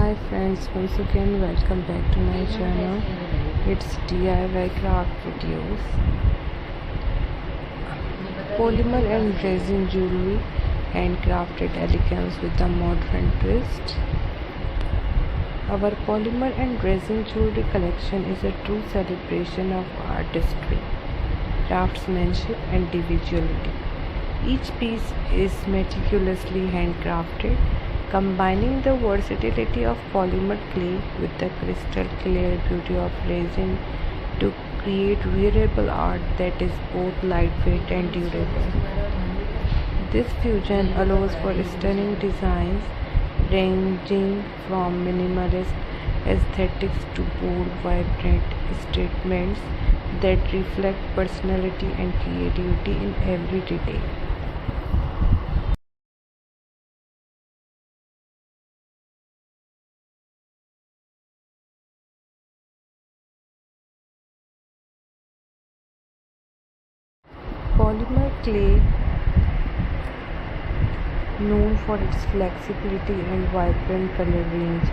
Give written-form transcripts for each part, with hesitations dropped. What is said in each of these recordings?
Hi friends, once again welcome back to my channel. It's DIY craft videos. Polymer and resin jewelry, handcrafted elegance with a modern twist. Our polymer and resin jewelry collection is a true celebration of artistry, craftsmanship and individuality. Each piece is meticulously handcrafted, combining the versatility of polymer clay with the crystal clear beauty of resin to create wearable art that is both lightweight and durable. This fusion allows for stunning designs ranging from minimalist aesthetics to bold, vibrant statements that reflect personality and creativity in every detail. Polymer clay, known for its flexibility and vibrant color range,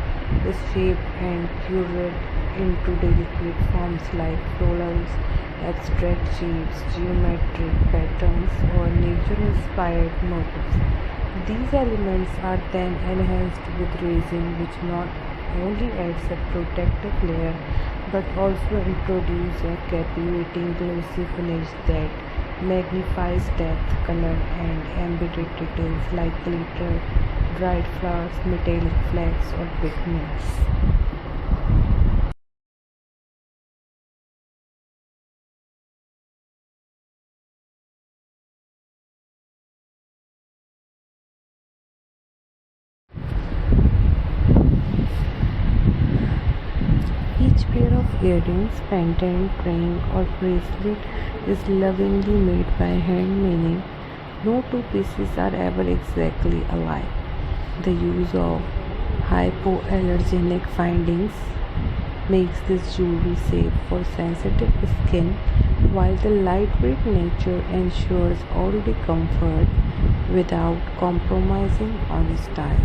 is shaped and cured into delicate forms like florals, abstract shapes, geometric patterns, or nature-inspired motifs. These elements are then enhanced with resin, which not only adds a protective layer but also introduces a captivating glossy finish that magnifies depth, color, and embedded details like glitter, dried flowers, metallic flecks, or pigments. Each pair of earrings, pendant, ring, or bracelet is lovingly made by hand, meaning no two pieces are ever exactly alike. The use of hypoallergenic findings makes this jewelry safe for sensitive skin, while the lightweight nature ensures all-day comfort without compromising on style.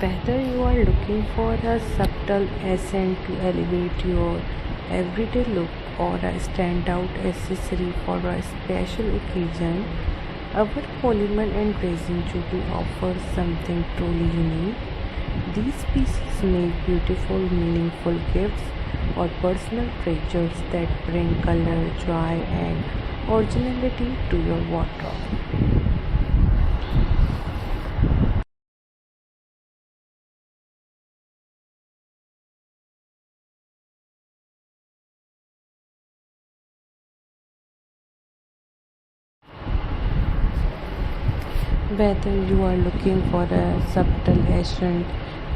Whether you are looking for a subtle accent to elevate your everyday look or a standout accessory for a special occasion, our polymer and resin jewelry offers something truly unique. These pieces make beautiful, meaningful gifts or personal treasures that bring color, joy, and originality to your wardrobe. Whether you are looking for a subtle accent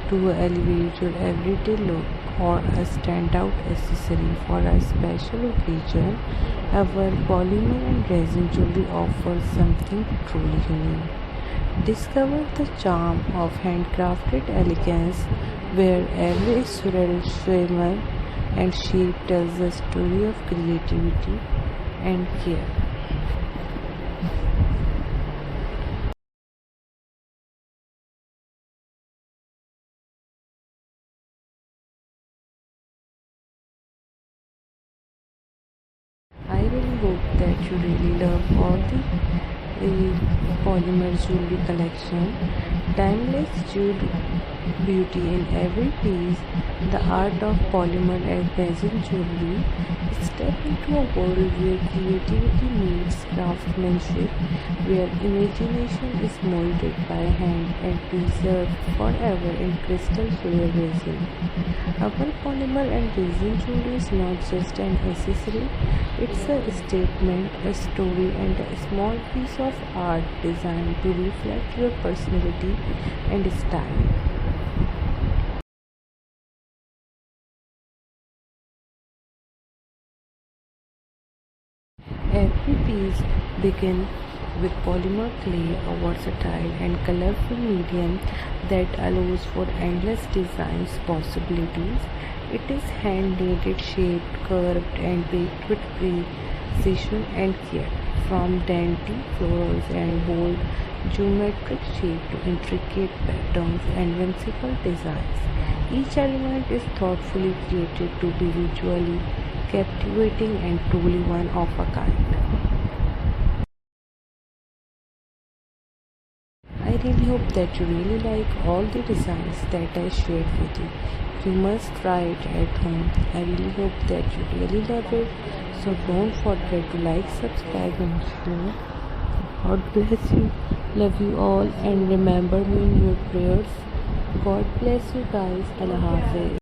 to elevate your everyday look or a standout accessory for a special occasion, our polymer and resin jewelry offers something truly unique. Discover the charm of handcrafted elegance where every shimmer and shape tells a story of creativity and care. I really hope that you really love all the polymer jewelry collection. Timeless jewelry beauty in every piece. The art of polymer and resin jewelry. Step into a world where creativity meets craftsmanship, where imagination is molded by hand and preserved forever in crystal clear resin. Our polymer and resin jewelry is not just an accessory, it's a statement, a story, and a small piece of art designed to reflect your personality and style. Every piece begins with polymer clay, a versatile and colorful medium that allows for endless designs possibilities. It is hand-kneaded, shaped, curved, and baked with precision and care. From dainty florals and bold geometric shapes to intricate patterns and whimsical designs, each element is thoughtfully created to be visually captivating and truly one of a kind. I really hope that you really like all the designs that I shared with you. You must try it at home. I really hope that you really love it. So don't forget to like, subscribe and share. God bless you. Love you all and remember me in your prayers. God bless you guys. Allah Hafiz.